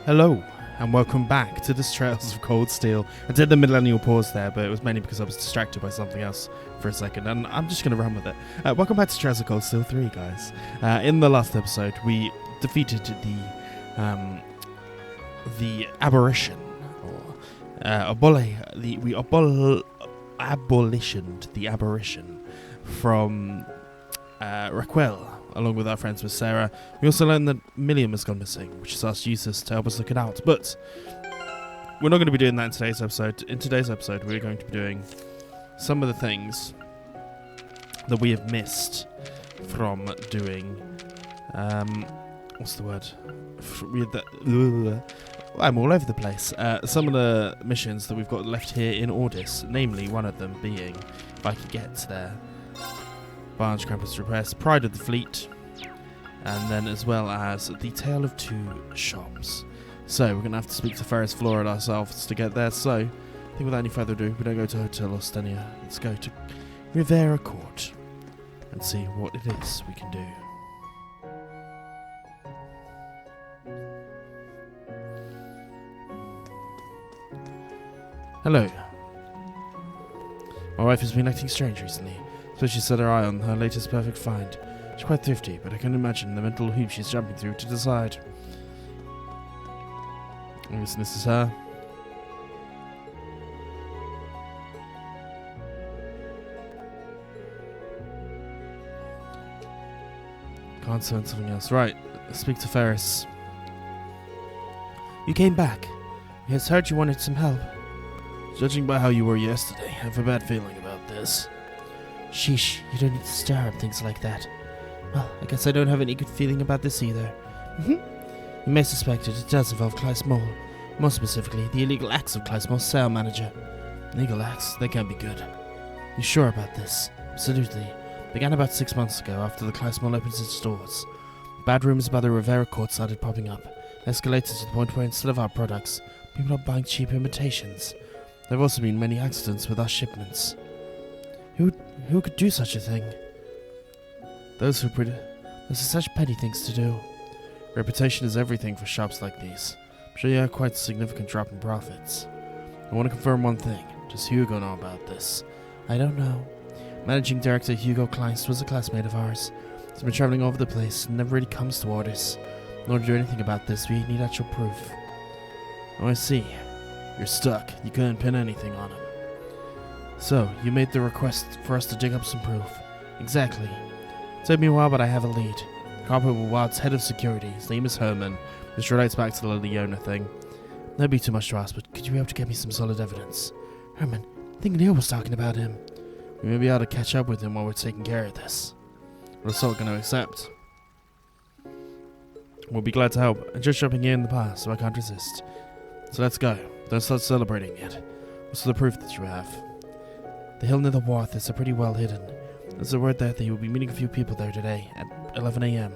Hello, and welcome back to the Trails of Cold Steel. I did the millennial pause there, but it was mainly because I was distracted by something else for a second, and I'm just going to run with it. Welcome back to Trails of Cold Steel 3, guys. In the last episode, we defeated the aberration, or abolitioned the aberration from Raquel, along with our friends with Sarah. We also learned that Milliam has gone missing, which has asked Eustace to help us look it out. But we're not going to be doing that in today's episode. In today's episode, we're going to be doing some of the things that we have missed from doing. What's the word? I'm all over the place. Some of the missions that we've got left here in Ordis, namely one of them being, if I could get there, Barge Campus Request, Pride of the Fleet, and then as well as The Tale of Two Shops. So we're going to have to speak to Ferris Flora ourselves to get there. So I think without any further ado, we don't go to Hotel Ostenia. Let's go to Rivera Court and see what it is we can do. Hello. My wife has been acting strange recently. So she set her eye on her latest perfect find. She's quite thrifty, but I can imagine the mental hoop she's jumping through to decide. I guess this is her. Can't send something else. Right, let's speak to Ferris. You came back. He has heard you wanted some help. Judging by how you were yesterday, I have a bad feeling about this. Sheesh, you don't need to stir up things like that. Well, I guess I don't have any good feeling about this either. You may suspect it does involve Claes Mole. More specifically, the illegal acts of Claes Mole's sale manager. Illegal acts? They can't be good. You sure about this? Absolutely. Began about 6 months ago after the Claes Mole opened its doors. Bad rumors about the Rivera Court started popping up. Escalated to the point where instead of our products, people are buying cheap imitations. There have also been many accidents with our shipments. Who could do such a thing? Those are such petty things to do. Reputation is everything for shops like these. I'm sure you have quite a significant drop in profits. I want to confirm one thing. Does Hugo know about this? I don't know. Managing Director Hugo Kleist was a classmate of ours. He's been traveling all over the place and never really comes to Ordis. In order to do anything about this, we need actual proof. Oh, I see. You're stuck. You couldn't pin anything on him. So, you made the request for us to dig up some proof. Exactly. It took me a while, but I have a lead. Corporal Wild's head of security. His name is Herman. This relates back to the Leona thing. That'd be too much to ask, but could you be able to get me some solid evidence? Herman, I think Neil was talking about him. We may be able to catch up with him while we're taking care of this. We're also going to accept. We'll be glad to help. I'm just jumping in the past, so I can't resist. So let's go. Don't start celebrating yet. What's the proof that you have? The hill near the wharf is pretty well hidden. There's a word there that you will be meeting a few people there today at 11 a.m.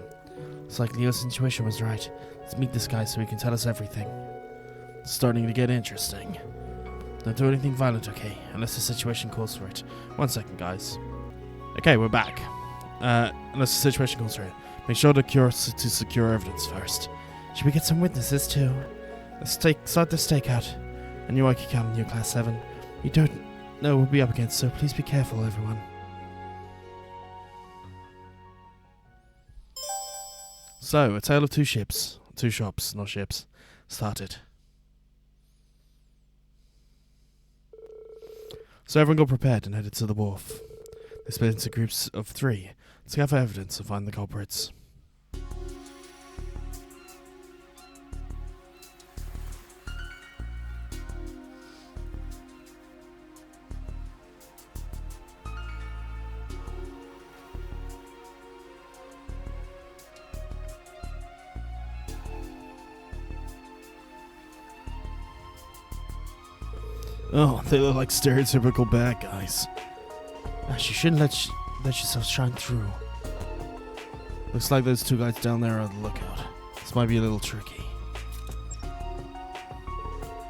It's like Leo's intuition was right. Let's meet this guy so he can tell us everything. It's starting to get interesting. Don't do anything violent, okay? Unless the situation calls for it. 1 second, guys. Okay, we're back. Unless the situation calls for it. Make sure to secure evidence first. Should we get some witnesses too? Let's start the stakeout. I knew I could count on you, Class 7. You don't know what we'll be up against, so please be careful, everyone. So, A Tale of Two Shops, not ships, started. So everyone got prepared and headed to the wharf. They split into groups of 3 to gather evidence and find the culprits. Oh, they look like stereotypical bad guys. Ash, you shouldn't let yourself shine through. Looks like those 2 guys down there are on the lookout. This might be a little tricky.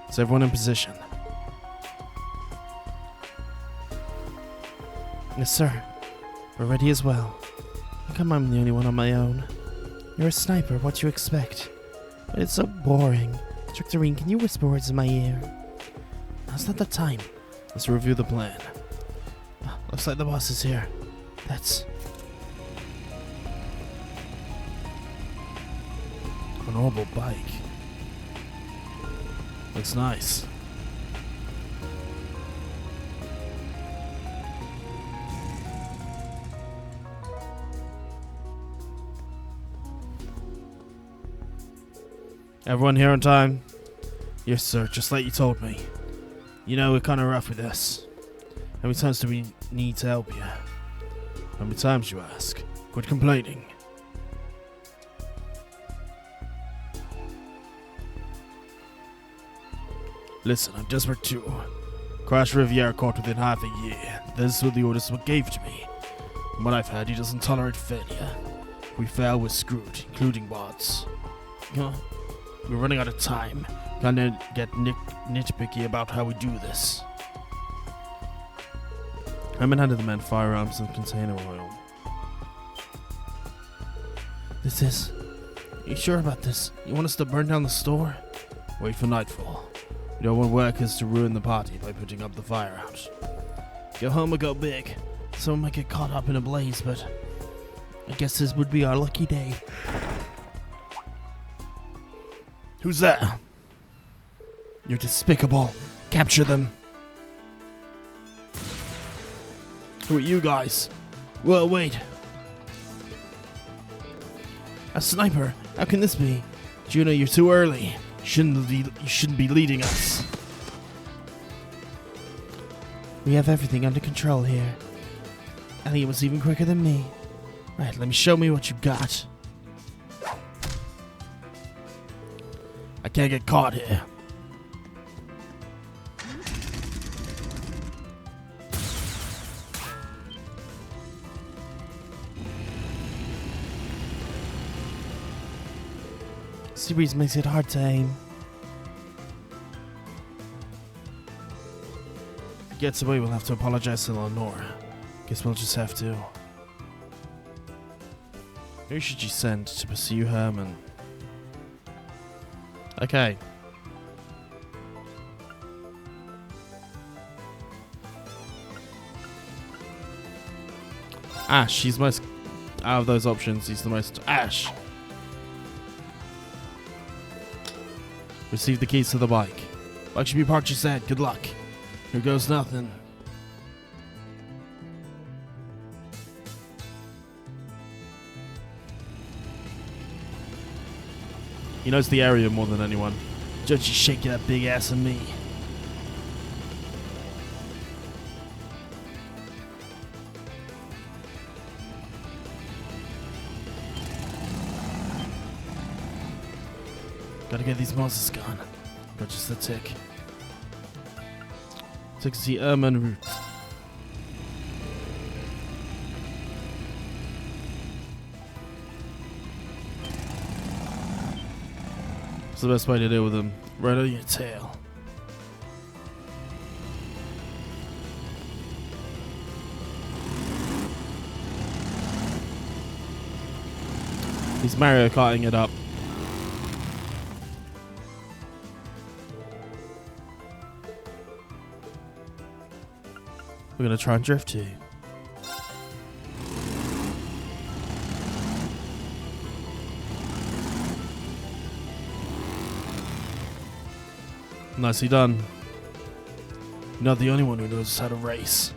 Is everyone in position? Yes, sir. We're ready as well. How come I'm the only one on my own? You're a sniper, what do you expect? It's so boring. Instructor Rean, can you whisper words in my ear? Now's not the time. Let's review the plan. Looks like the boss is here. That's... a normal bike. Looks nice. Everyone here on time? Yes, sir, just like you told me. You know, we're kind of rough with this. How many times do we need to help you? How many times, you ask? Quit complaining. Listen, I'm desperate too. Crash Riviera caught within half a year. This is what the orders gave to me. From what I've heard, he doesn't tolerate failure. If we fail, we're screwed, including bots. We're running out of time. Kinda get nitpicky about how we do this. Herman handed the men firearms and container oil. Are you sure about this? You want us to burn down the store? Wait for nightfall. We don't want workers to ruin the party by putting up the fire out. Go home or go big. Someone might get caught up in a blaze, but I guess this would be our lucky day. Who's that? You're despicable. Capture them. Who are you guys? Well, wait. A sniper? How can this be? Juno, you're too early. You shouldn't be leading us. We have everything under control here. Elliot was even quicker than me. Right, let me show me what you got. I can't get caught here. Sea breeze makes it hard to aim. If he gets away, we'll have to apologize to Lenore. Guess we'll just have to. Who should you send to pursue Herman? Okay. Ash, he's most... out of those options, he's the most... Ash! Receive the keys to the bike. Bike should be parked just ahead. Good luck. Here goes nothing. He knows the area more than anyone. Don't you shake that big ass at me. Gotta get these monsters gone. Not just the tick. Tick is the Herman route. What's the best way to deal with them? Right on your tail. He's Mario Karting it up. We're gonna try and drift too. Nicely done. You're not the only one who knows how to race.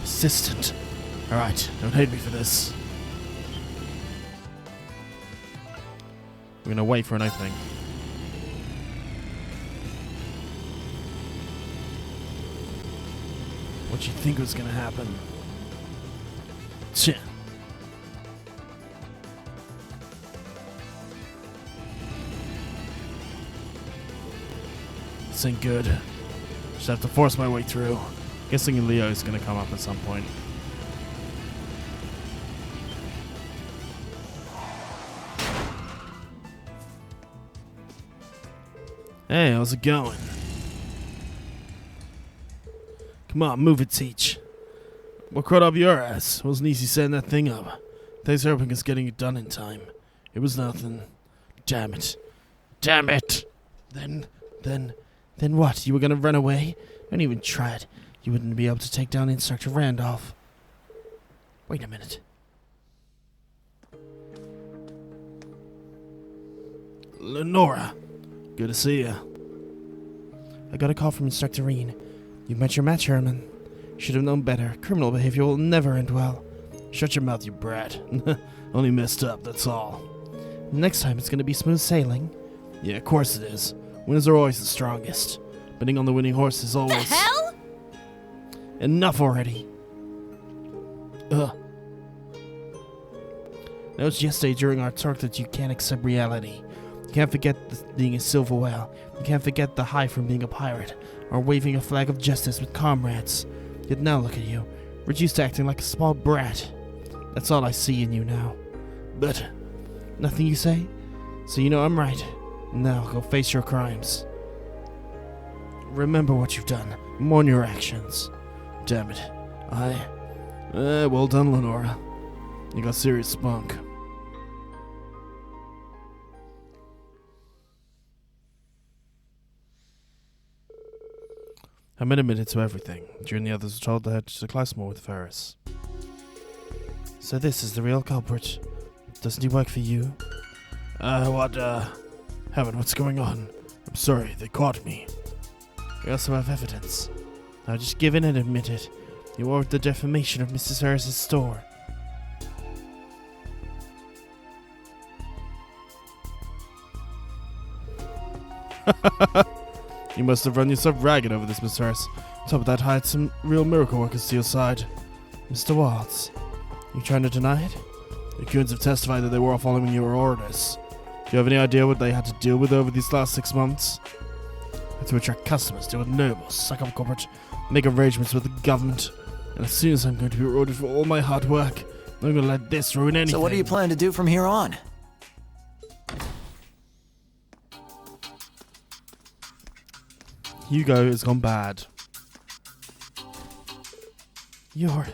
Assistant. Alright, don't hate me for this. We're gonna wait for an opening. What you think was gonna happen? Shit. This ain't good. Just have to force my way through. Guessing Leo is gonna come up at some point. Hey, how's it going? Come on, move it, Teach. What crowd up your ass? Wasn't easy setting that thing up. Thanks for helping us getting it done in time. It was nothing. Damn it. Damn it! Then what? You were gonna run away? Don't even try it. You wouldn't be able to take down Instructor Randolph. Wait a minute. Lenora! Good to see you. I got a call from Instructor Rean. You met your match, Herman. Should have known better. Criminal behavior will never end well. Shut your mouth, you brat. Only messed up, that's all. Next time it's gonna be smooth sailing. Yeah, of course it is. Winners are always the strongest. Betting on the winning horse is always... The hell? Enough already. Ugh. Noticed yesterday during our talk that you can't accept reality. You can't forget being a silver whale. You can't forget the high from being a pirate, or waving a flag of justice with comrades. Yet now look at you, reduced to acting like a small brat. That's all I see in you now. But, nothing you say? So you know I'm right. Now go face your crimes. Remember what you've done. Mourn your actions. Damn it. Well done, Lenora. You got serious spunk. I admitted to everything. You and the others were told to head to the class more with Ferris. So this is the real culprit. Doesn't he work for you? Heaven, what's going on? I'm sorry, they caught me. We also have evidence. Now just give in and admit it. You ordered the defamation of Mrs. Ferris's store. You must have run yourself ragged over this, Miss Harris. On top of that, hired some real miracle workers to your side. Mr. Watts, you trying to deny it? The Coons have testified that they were all following your orders. Do you have any idea what they had to deal with over these last 6 months? To attract customers, deal with nobles, suck up corporate, make arrangements with the government. And as soon as I'm going to be rewarded for all my hard work, I'm going to let this ruin anything. So what do you plan to do from here on? Hugo has gone bad. You're...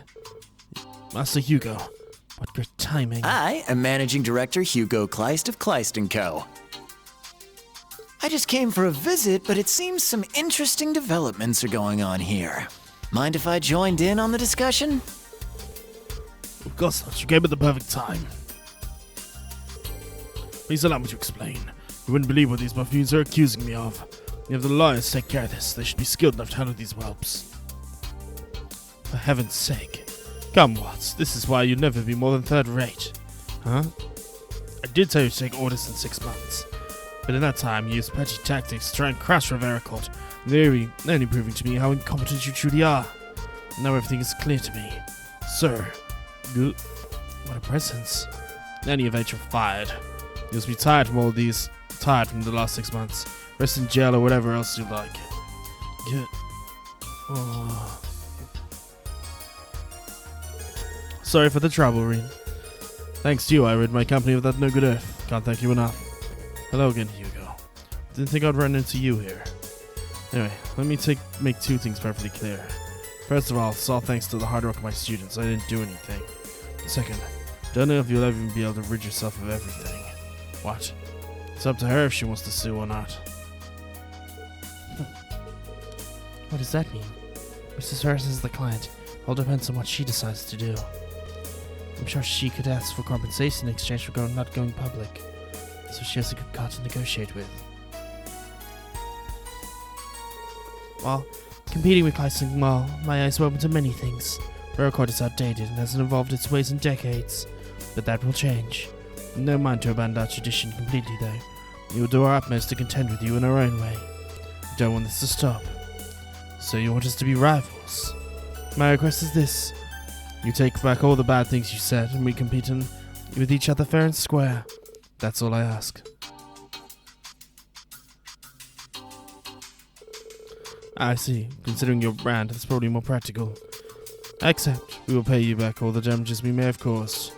Master Hugo. What great timing. I am Managing Director Hugo Kleist of Kleist & Co. I just came for a visit, but it seems some interesting developments are going on here. Mind if I joined in on the discussion? Of course not. You came at the perfect time. Please allow me to explain. You wouldn't believe what these buffoons are accusing me of. You have the lawyers take care of this. They should be skilled enough to handle these whelps. For heaven's sake. Come, Watts. This is why you'd never be more than third rate. Huh? I did tell you to take orders in 6 months. But in that time, you used petty tactics to try and crash Rivera Court. Only proving to me how incompetent you truly are. Now everything is clear to me. Sir. What a presence. In any event, you're fired. You must be tired from all of these. Tired from the last 6 months. Rest in jail or whatever else you like. Oh. Sorry for the trouble, Rean. Thanks to you, I rid my company of that no good earth. Can't thank you enough. Hello again, Hugo. Didn't think I'd run into you here. Anyway, let me make 2 things perfectly clear. First of all, it's all thanks to the hard work of my students. I didn't do anything. Second, don't know if you'll ever be able to rid yourself of everything. What? It's up to her if she wants to sue or not. What does that mean? Mrs. Harris is the client. All depends on what she decides to do. I'm sure she could ask for compensation in exchange for not going public. So she has a good card to negotiate with. Well, competing with Kleist & Mall, my eyes were open to many things. Railcourt is outdated and hasn't evolved its ways in decades. But that will change. No mind to abandon our tradition completely, though. We will do our utmost to contend with you in our own way. We don't want this to stop. So you want us to be rivals? My request is this. You take back all the bad things you said, and we compete with each other fair and square. That's all I ask. I see. Considering your brand, that's probably more practical. Except, we will pay you back all the damages we may have caused.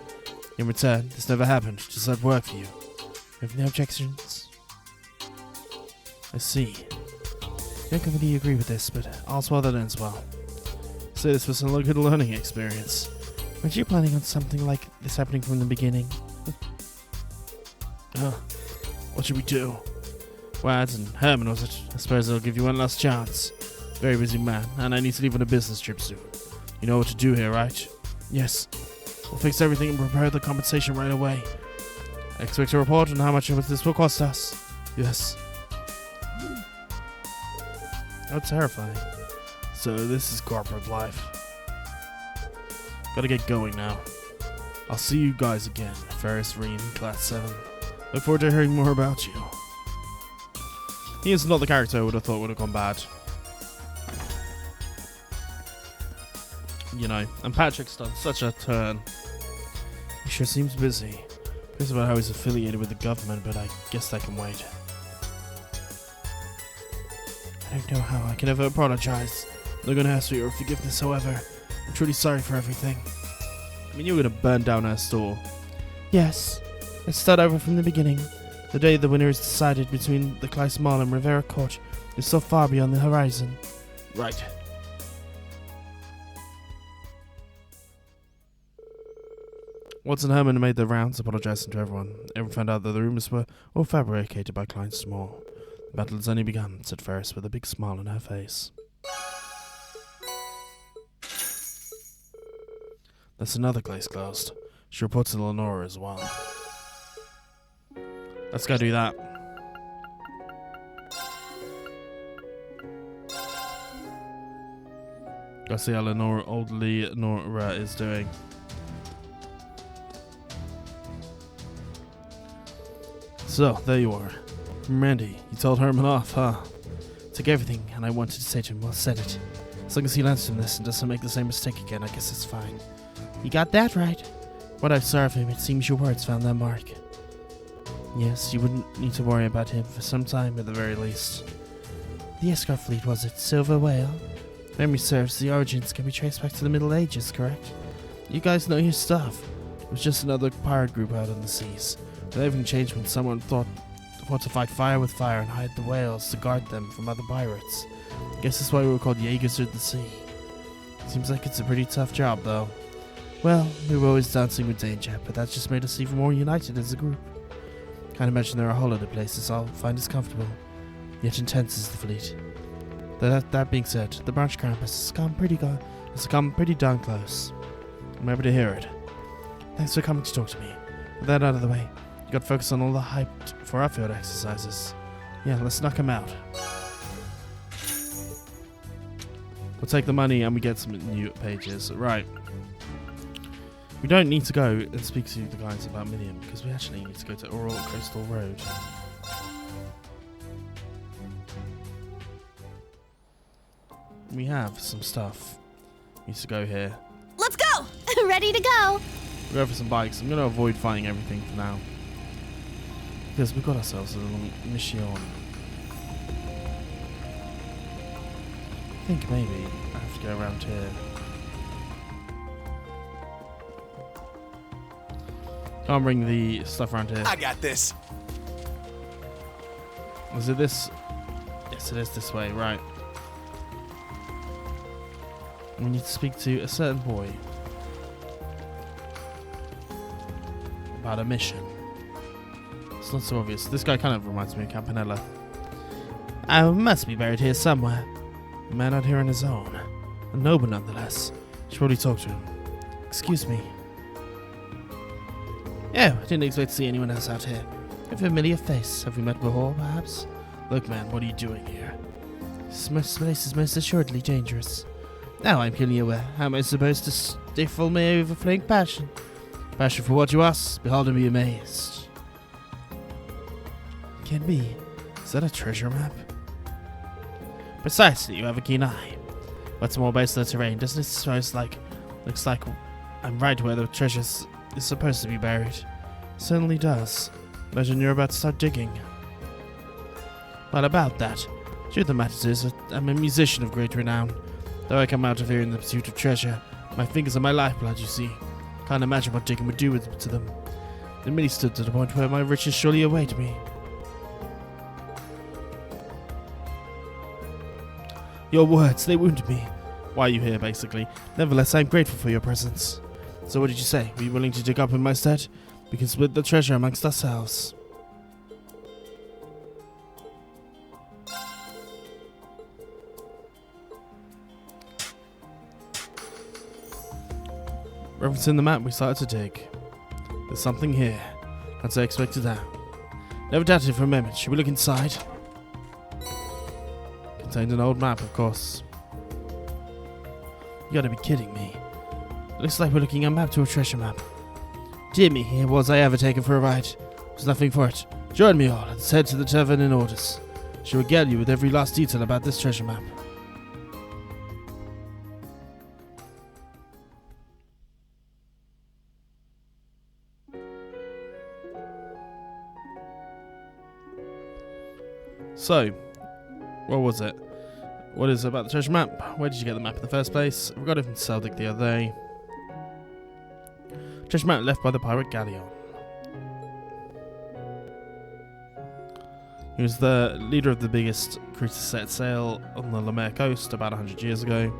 In return, this never happened. Does that work for you? You have no objections? I see. I don't completely agree with this, but all's well that ends well. So this was a good learning experience. Weren't you planning on something like this happening from the beginning? What should we do? Wads and Herman, was it? I suppose I'll give you one last chance. Very busy man, and I need to leave on a business trip soon. You know what to do here, right? Yes. We'll fix everything and prepare the compensation right away. I expect a report on how much this will cost us. Yes. How terrifying. So this is corporate life. Gotta get going now. I'll see you guys again. Ferris, Rean, Class VII. Look forward to hearing more about you. He is not the character I would have thought would have gone bad. You know, and Patrick's done such a turn. He sure seems busy. Cares about how he's affiliated with the government, but I guess that can wait. I don't know how I can ever apologize. I'm not gonna ask for your forgiveness, however. I'm truly sorry for everything. I mean, you were gonna burn down our store. Yes. Let's start over from the beginning. The day the winner is decided between the Class Mall and Rivera Court is so far beyond the horizon. Right. Watson and Herman made their rounds, apologizing to everyone. Everyone found out that the rumors were all fabricated by Klein Small. The battle has only begun, said Ferris with a big smile on her face. That's another case closed. She reports to Lenora as well. Let's go do that. Go see how old Lenora is doing. So, there you are. Randy, you told Herman off, huh? Took everything, and I wanted to say to him, well, said it. As long as he learns from this and doesn't make the same mistake again, I guess it's fine. You got that right. What I saw of him, it seems your words found that mark. Yes, you wouldn't need to worry about him for some time at the very least. The escort fleet, was it? Silver Whale? Memory serves, the origins can be traced back to the Middle Ages, correct? You guys know your stuff. It was just another pirate group out on the seas. But everything changed when someone thought to fight fire with fire and hide the whales to guard them from other pirates. Guess that's why we were called Jaegers of the Sea. Seems like it's a pretty tough job, though. Well, we were always dancing with danger, but that just made us even more united as a group. Can't imagine there are holiday places I'll find as comfortable, yet intense as the fleet. That being said, the branch campus has come pretty darn close. I'm happy to hear it. Thanks for coming to talk to me. With that out of the way, you got to focus on all the hype for our field exercises. Yeah, let's knock them out. We'll take the money and we get some new pages. Right. We don't need to go and speak to the guys about Minium, because we actually need to go to Oral Coastal Road. We have some stuff. We need to go here. Let's go! Ready to go! We'll go for some bikes. I'm going to avoid fighting everything for now, because we've got ourselves a little mission. I think maybe I have to go around here. Can't bring the stuff around here. I got this. Was it this? Yes, it is this way, right. We need to speak to a certain boy about a mission. It's not so obvious. This guy kind of reminds me of Campanella. I must be buried here somewhere. A man out here on his own. A noble nonetheless. Should probably talk to him. Excuse me. Oh, I didn't expect to see anyone else out here. A familiar face. Have we met before, perhaps? Look, man, what are you doing here? This place is most assuredly dangerous. Now I'm clearly aware. How am I supposed to stifle my overflowing passion? Passion for what you ask? Behold and be amazed. Can be. Is that a treasure map? Precisely, you have a keen eye. What's more based on the terrain? Doesn't it suppose looks like I'm right where the treasure is supposed to be buried? Certainly does. Imagine you're about to start digging. Well, about that. Truth of the matter is, I'm a musician of great renown. Though I come out of here in the pursuit of treasure, my fingers are my lifeblood, you see. Can't imagine what digging would do to them. It merely stood to the point where my riches surely await me. Your words, they wound me. Why are you here, basically? Nevertheless, I'm grateful for your presence. So what did you say? Were you willing to dig up in my stead? We can split the treasure amongst ourselves. Referencing the map, we started to dig. There's something here. As I expected that. Never doubted it for a moment. Should we look inside? Contained an old map, of course. You gotta be kidding me. It looks like we're looking at a map to a treasure map. Dear me, was I ever taken for a ride? There's nothing for it. Join me all. Let's head to the tavern in Orders. She'll regale you with every last detail about this treasure map. So, what was it? What is it about the treasure map? Where did you get the map in the first place? We got it from Celtic the other day. Treasure map left by the pirate galleon. He was the leader of the biggest crew to set sail on the Lemaire coast about 100 years ago.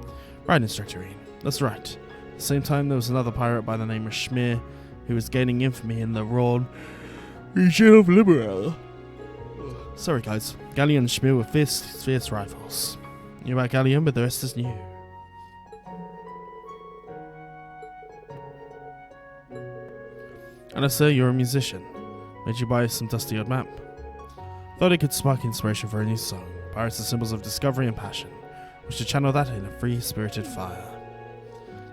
Right, Instructor Rean. That's right. At the same time, there was another pirate by the name of Schmier who was gaining infamy in the Rhône region of Liberal. Sorry guys, Galleon and Schmier were fierce rivals. Knew about Galleon, but the rest is new. And I say you're a musician. Made you buy some dusty old map. Thought it could spark inspiration for a new song. Pirates are symbols of discovery and passion. We should channel that in a free-spirited fire.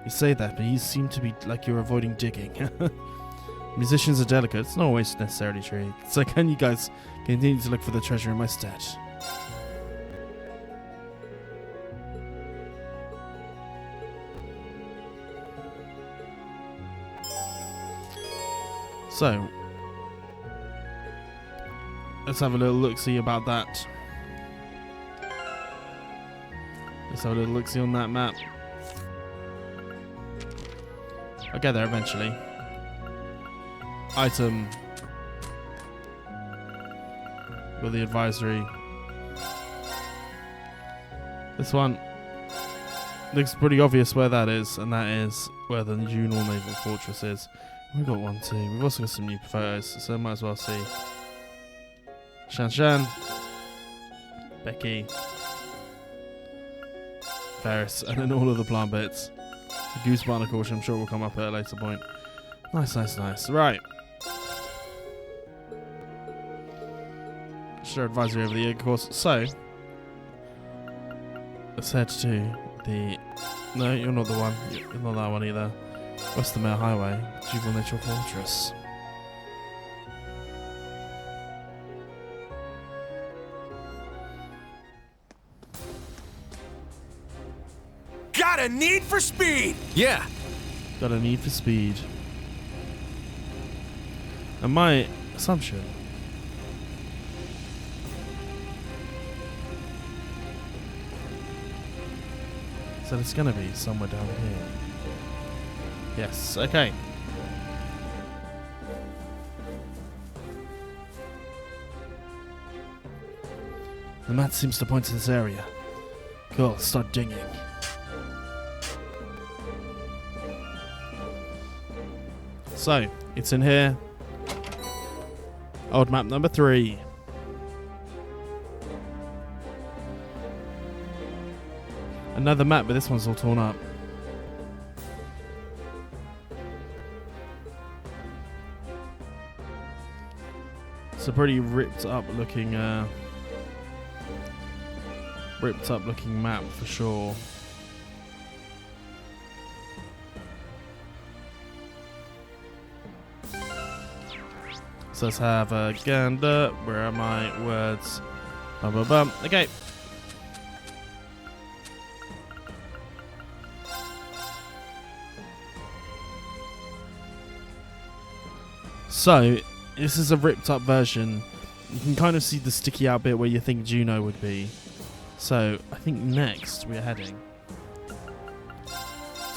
You say that, but you seem to be like you're avoiding digging. Musicians are delicate. It's not always necessarily true. So can you guys continue to look for the treasure in my stead? So, let's have a little look-see about that. Let's have a little look-see on that map. I'll get there eventually. Item with the advisory. This one looks pretty obvious where that is, and that is where the Junal Naval Fortress is. We've got one too. We've also got some new photos, so might as well see. Shan, Becky, Ferris, and then all of the plant bits. The goose barnacle, which I'm sure will come up at a later point. Nice. Right. Share advisory over the year, of course. So, let's head to the... No, you're not the one. You're not that one either. Westermere Highway, Juvenile Nature Fortress. Got a need for speed! Yeah. Got a need for speed. And my assumption is that it's gonna be somewhere down here. Yes, okay. The map seems to point to this area. Cool, start digging. So, it's in here. Old map number 3. Another map, but this one's all torn up. It's a pretty ripped up looking map for sure. So let's have a gander. Where are my words? Okay. So, this is a ripped up version. You can kind of see the sticky out bit where you think Juno would be. So, I think next we're heading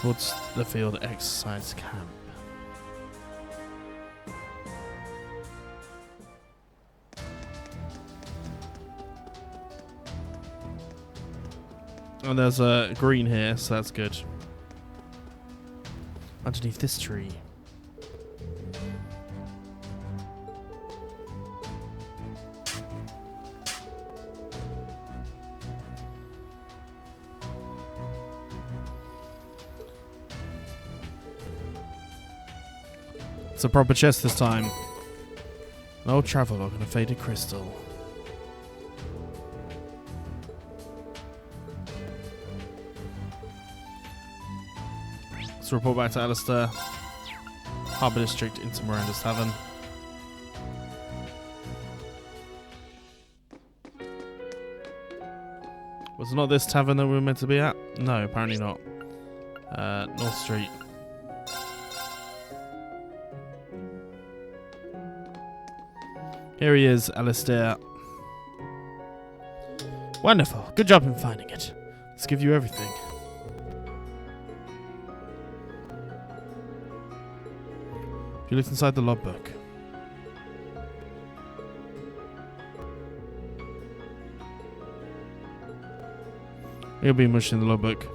towards the field exercise camp. And there's a green here, so that's good. Underneath this tree. It's a proper chest this time. An old travel log and a faded crystal. Let's report back to Alistair. Harbour District into Miranda's Tavern. Was it not this tavern that we were meant to be at? No, apparently not. North Street. Here he is, Alistair. Wonderful. Good job in finding it. Let's give you everything. You looked inside the logbook. It'll be mushed in the logbook.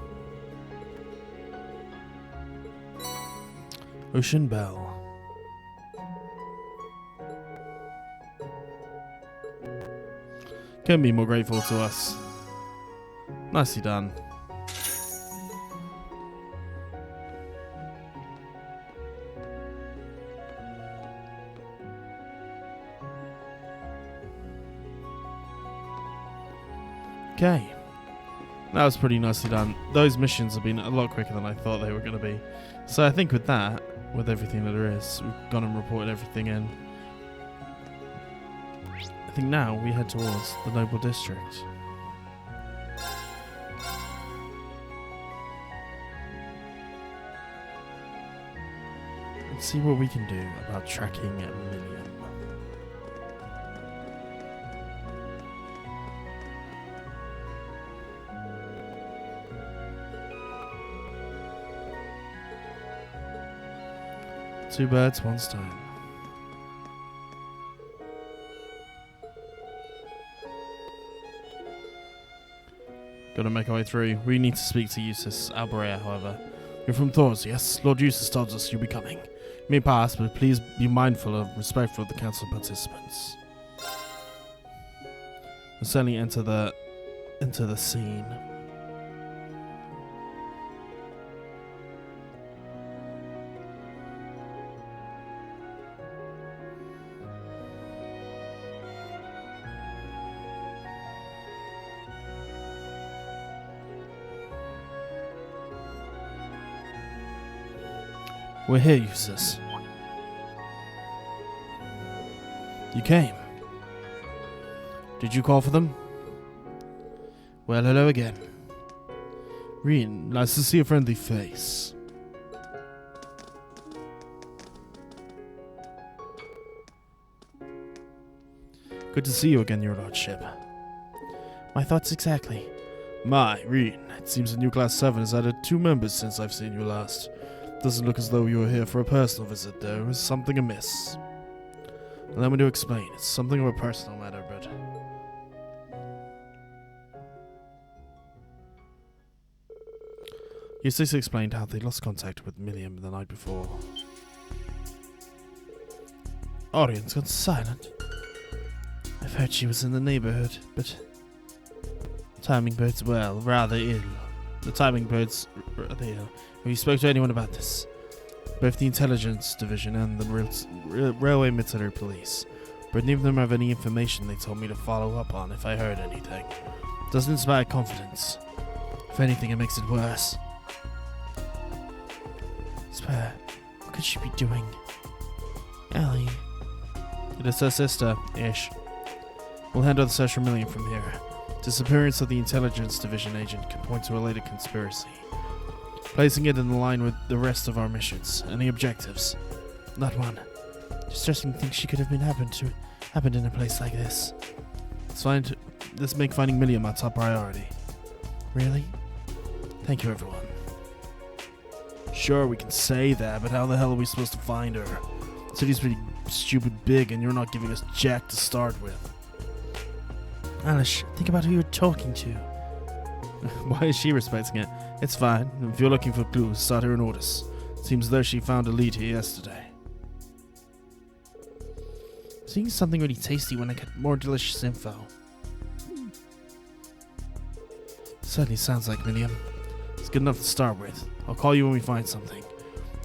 Ocean Bell. Couldn't be more grateful to us. Nicely done. Okay. That was pretty nicely done. Those missions have been a lot quicker than I thought they were going to be. So I think with that, with everything that there is, we've gone and reported everything in. I think now we head towards the Noble District. Let's see what we can do about tracking Milliam. Two birds, one stone. Gotta make our way through. We need to speak to Eustace Alberea, however. You're from Thors, yes? Lord Eustace tells us you'll be coming. You may pass, but please be mindful of respectful of the council participants. We'll certainly enter the scene. We're here, Eustace. You came. Did you call for them? Well, hello again. Rean, nice to see a friendly face. Good to see you again, your lordship. My thoughts exactly. My, Rean, it seems the new Class 7 has added 2 members since I've seen you last. Doesn't look as though you were here for a personal visit, though. Is something amiss? Allow me to explain. It's something of a personal matter, but... Eustace explained how they lost contact with Milliam the night before. Audience got silent. I've heard she was in the neighborhood, but... Timing bodes well, rather ill. The timing bodes rather ill. Have you spoke to anyone about this? Both the intelligence division and the railway military police. But neither of them have any information they told me to follow up on if I heard anything. Doesn't inspire confidence. If anything, it makes it worse. Spare, what could she be doing? Ellie. It is her sister, Ish. We'll handle the search for Milliam from here. Disappearance of the intelligence division agent can point to a related conspiracy. Placing it in line with the rest of our missions. Any objectives? Not one. Distressing things she could have been happened in a place like this. Let's make finding Milliam our top priority. Really? Thank you, everyone. Sure, we can say that, but how the hell are we supposed to find her? The city's pretty stupid big, and you're not giving us jack to start with. Alice, think about who you're talking to. Why is she respecting it? It's fine. If you're looking for clues, start her an orders. Seems as though she found a lead here yesterday. Seeing something really tasty when I get more delicious info. Certainly sounds like Milliam. It's good enough to start with. I'll call you when we find something.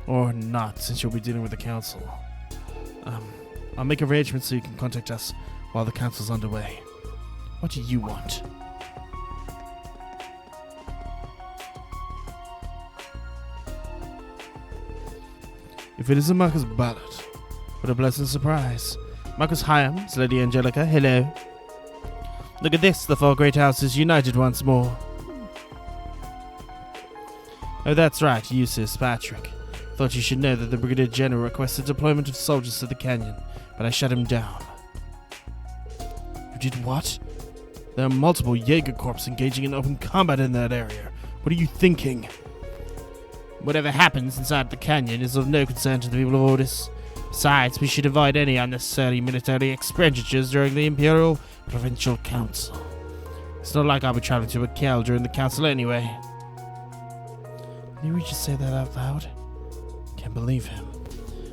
Or not, since you'll be dealing with the council. I'll make arrangements so you can contact us while the council's underway. What do you want? If it isn't Marcus Ballard, what a pleasant surprise. Marcus Hyams, Lady Angelica, hello. Look at this, the four great houses united once more. Oh, that's right, Eustace Patrick. Thought you should know that the Brigadier General requested deployment of soldiers to the canyon, but I shut him down. You did what? There are multiple Jaeger Corps engaging in open combat in that area. What are you thinking? Whatever happens inside the canyon is of no concern to the people of Ordis. Besides, we should avoid any unnecessary military expenditures during the Imperial Provincial Council. It's not like I'll be traveling to Raquel during the council anyway. Did we just say that out loud? Can't believe him.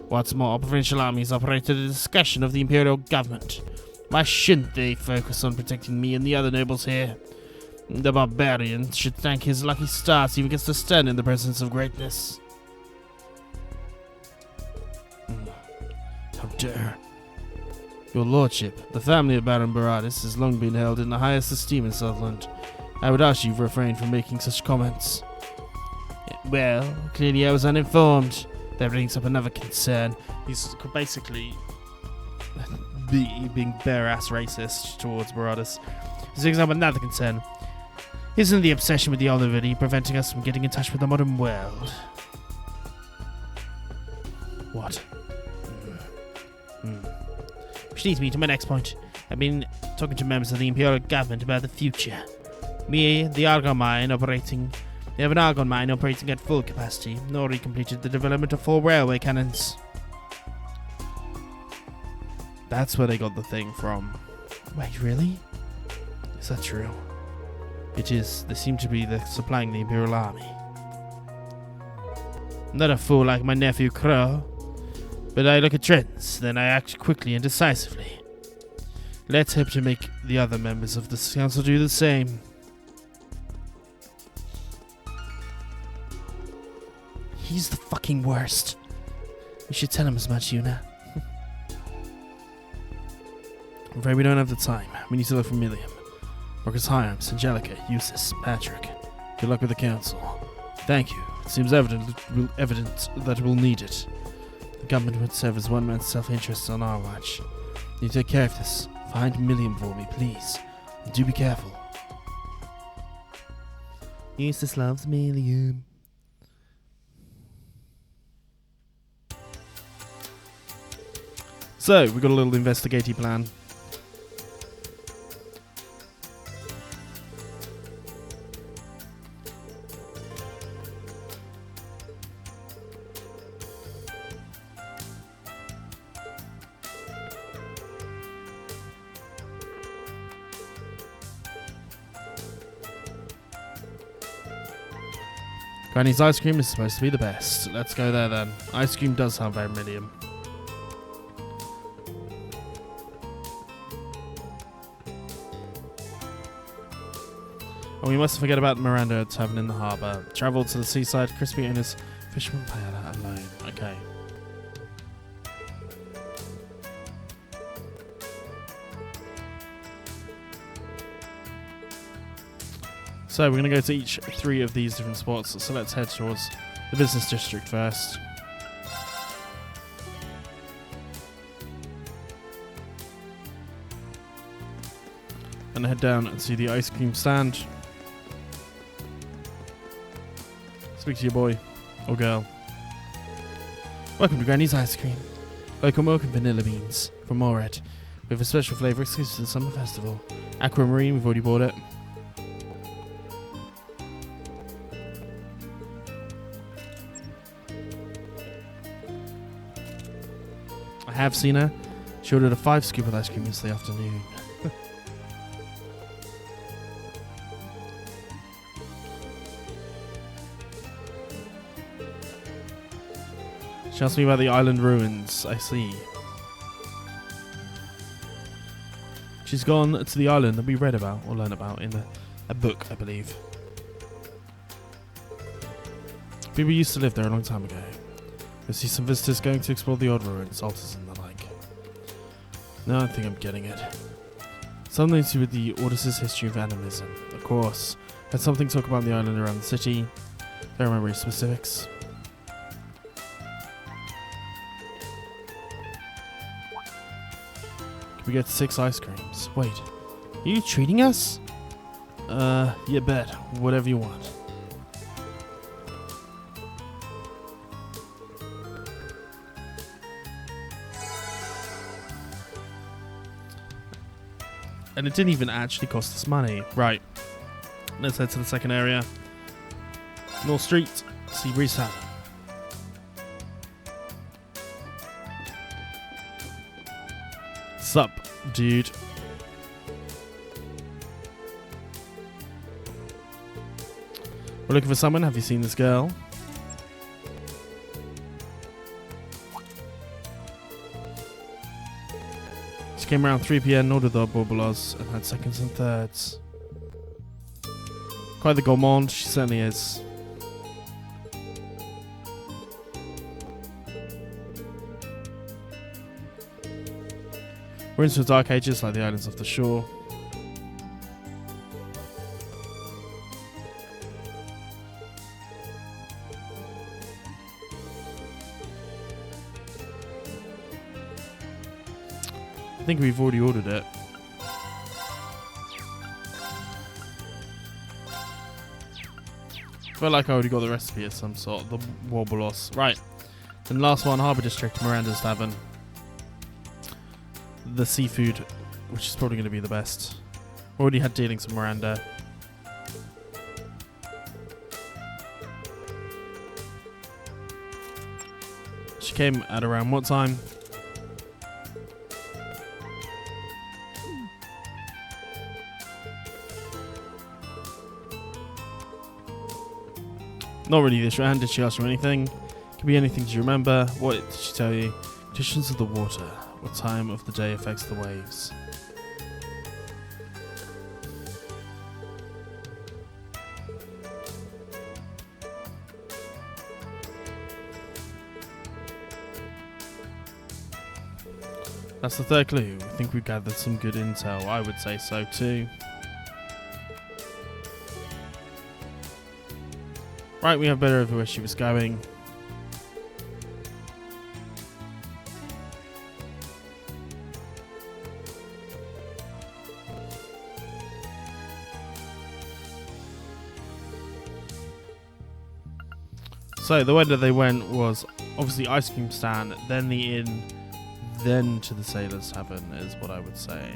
What's more, provincial armies operate at the discretion of the Imperial government. Why shouldn't they focus on protecting me and the other nobles here? The barbarian should thank his lucky stars he even gets to stand in the presence of greatness. How dare. Your lordship, the family of Baron Baradis has long been held in the highest esteem in Southland. I would ask you to refrain from making such comments. Well, clearly I was uninformed. That brings up another concern. He's basically being bare-ass racist towards Baradis. This brings up another concern. Isn't the obsession with the Olivetti preventing us from getting in touch with the modern world? What? Which leads me to my next point. I've been talking to members of the Imperial government about the future. We have an argon mine operating at full capacity. Nori completed the development of 4 railway cannons. That's where they got the thing from. Wait, really? Is that true? It is. They seem to be supplying the Imperial Army. I'm not a fool like my nephew Crow, but I look at trends, then I act quickly and decisively. Let's hope to make the other members of this council do the same. He's the fucking worst. You should tell him as much, Una. I'm afraid we don't have the time. We need to look for Milliam. Marcus Hyams, Angelica, Eustace, Patrick. Good luck with the council. Thank you. It seems evident that we'll need it. The government would serve as one man's self-interest on our watch. You take care of this. Find Milliam for me, please. And do be careful. Eustace loves Milliam. So, we've got a little investigative plan. Granny's ice cream is supposed to be the best. Let's go there then. Ice cream does have vermilion. And we mustn't forget about Miranda Tavern in the harbour. Travel to the seaside, crispy owners, fisherman paella alone. Okay. So we're going to go to each 3 of these different spots. So let's head towards the business district first. And head down and see the ice cream stand. Speak to your boy or girl. Welcome to Granny's Ice Cream. Welcome vanilla beans from Moret. We have a special flavour exclusive to the summer festival. Aquamarine, we've already bought it. I have seen her. She ordered a 5 scoop of ice cream yesterday afternoon. She asked me about the island ruins. I see. She's gone to the island that we read about or learned about in a book, I believe. People used to live there a long time ago. You'll see some visitors going to explore the old ruins, altars and the like. No, I don't think I'm getting it. Something to do with the Ordis' history of animism. Of course. Had something to talk about the island around the city. Don't remember any specifics. Can we get 6 ice creams? Wait. Are you treating us? Yeah, bet. Whatever you want. And it didn't even actually cost us money. Right. Let's head to the second area. North Street. Seabreeze Tavern. Sup, dude. We're looking for someone. Have you seen this girl? She came around 3 p.m. ordered the Borbolos and had seconds and thirds. Quite the gourmand, she certainly is. We're into the dark ages like the islands off the shore. I think we've already ordered it. I feel like I already got the recipe of some sort. The Warbolos. Right. And last one, Harbour District, Miranda's Tavern. The seafood, which is probably going to be the best. Already had dealings with Miranda. She came at around what time? Not really this round. Did she ask you anything? Could be anything. Do you remember? What did she tell you? Conditions of the water. What time of the day affects the waves? That's the third clue. I think we've gathered some good intel. I would say so too. Right, we have better over where she was going. So the way that they went was obviously ice cream stand, then the inn, then to the Sailor's Tavern is what I would say.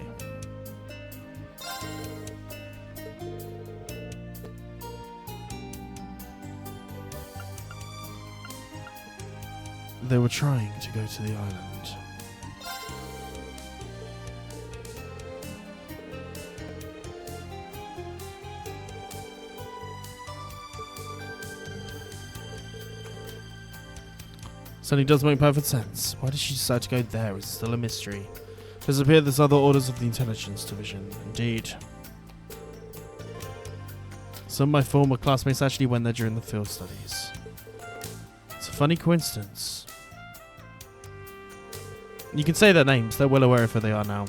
They were trying to go to the island. Certainly does make perfect sense. Why did she decide to go there is still a mystery. It does appear there's other orders of the intelligence division. Indeed. Some of my former classmates actually went there during the field studies. It's a funny coincidence. You can say their names, they're well aware of who they are now.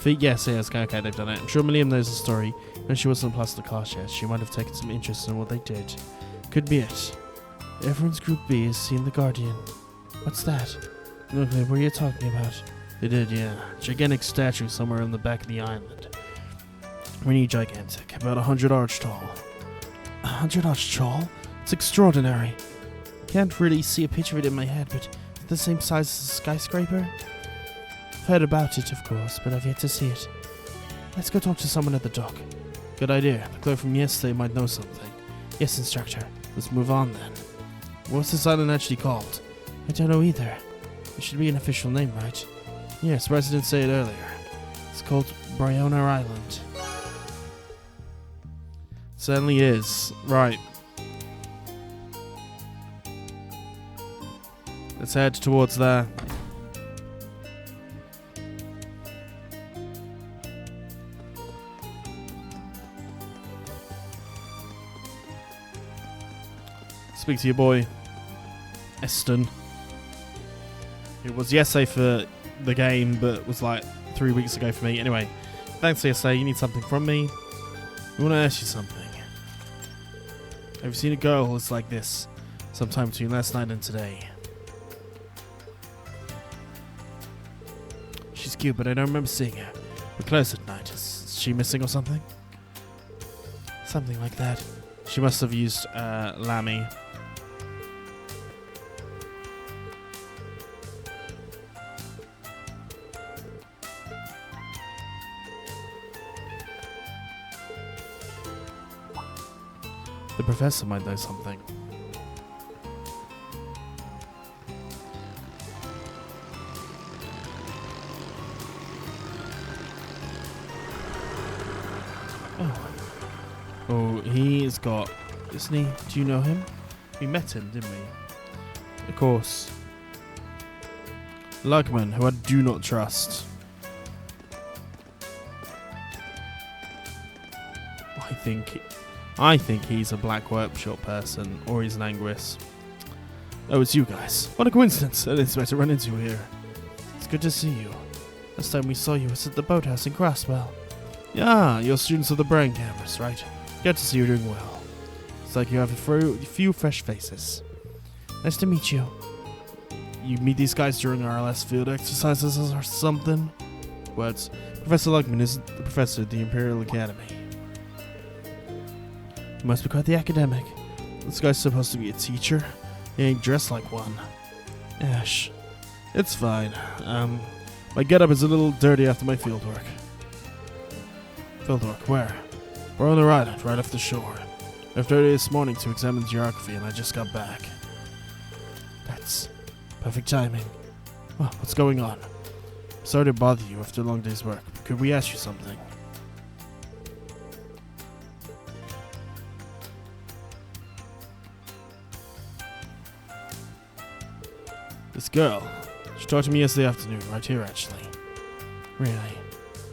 Yes, okay, they've done it. I'm sure Milliam knows the story. When she wasn't plus the car shares, she might have taken some interest in what they did. Could be it. Everyone's Group B has seen the Guardian. What's that? Okay, what are you talking about? They did, yeah. Gigantic statue somewhere on the back of the island. Really gigantic, about 100 arch tall. 100 arch tall? It's extraordinary. Can't really see a picture of it in my head, but it's the same size as a skyscraper? I've heard about it, of course, but I've yet to see it. Let's go talk to someone at the dock. Good idea. The clerk from yesterday might know something. Yes, instructor. Let's move on then. What's this island actually called? I don't know either. It should be an official name, right? Yes, residents say it earlier. It's called Bryona Island. Certainly is. Right. Let's head towards there. Speak to your boy, Eston. It was the essay for the game, but was like 3 weeks ago for me. Anyway, thanks for the essay. You need something from me. I want to ask you something. Have you seen a girl who looks like this sometime between last night and today? She's cute, but I don't remember seeing her. We're close at night. Is she missing or something? Something like that. She must have used Lammy. The professor might know something. Oh, he's got... Isn't he? Do you know him? We met him, didn't we? Of course. Lugman, who I do not trust. I think he's a Black Workshop person, or he's an Anguis. Oh, it's you guys. What a coincidence. I didn't expect to run into you here. It's good to see you. Last time we saw you was at the boathouse in Crosswell. Yeah, you're students of the brain campus, right? Good to see you're doing well. It's like you have a few fresh faces. Nice to meet you. You meet these guys during our last field exercises or something? Words. Professor Lugman is the professor at the Imperial Academy. You must be quite the academic. This guy's supposed to be a teacher. He ain't dressed like one. Ash. It's fine. My getup is a little dirty after my fieldwork. Fieldwork? Where? We're on the island, right off the shore. Left early this morning to examine geography, and I just got back. That's perfect timing. Well, what's going on? Sorry to bother you after a long day's work, but could we ask you something? This girl, she talked to me yesterday afternoon, right here actually. Really?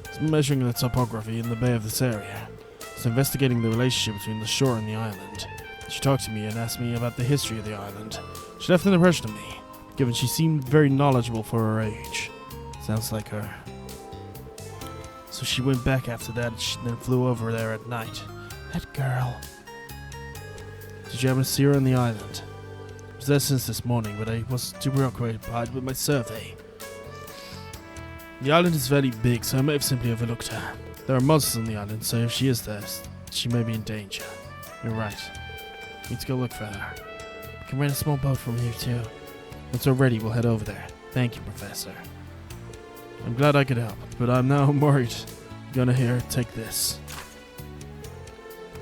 It's measuring the topography in the bay of this area. It's investigating the relationship between the shore and the island. She talked to me and asked me about the history of the island. She left an impression on me, given she seemed very knowledgeable for her age. Sounds like her. So she went back after that and she then flew over there at night. That girl. Did you ever see her on the island? I was there since this morning, but I was too preoccupied with my survey. The island is very big, so I may have simply overlooked her. There are monsters on the island, so if she is there, she may be in danger. You're right. We need to go look for her. We can rent a small boat from here, too. Once we're ready, we'll head over there. Thank you, Professor. I'm glad I could help, but I'm now worried. You're gonna here, take this.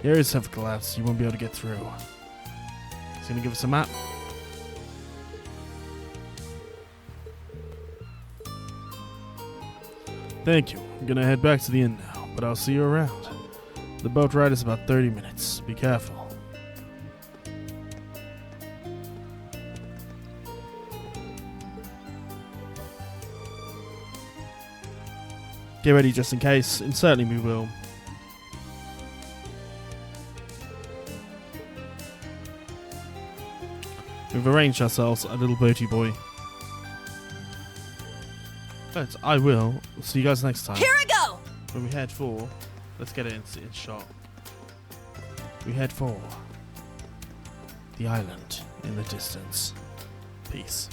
The areas have collapsed, you won't be able to get through. He's gonna give us a map. Thank you. I'm gonna head back to the inn now, but I'll see you around. The boat ride is about 30 minutes. Be careful. Get ready just in case, and certainly we will. We've arranged ourselves a little boaty boy. But I will. See you guys next time. Here I go! When we head for... Let's get it in shot. We head for... the island in the distance. Peace.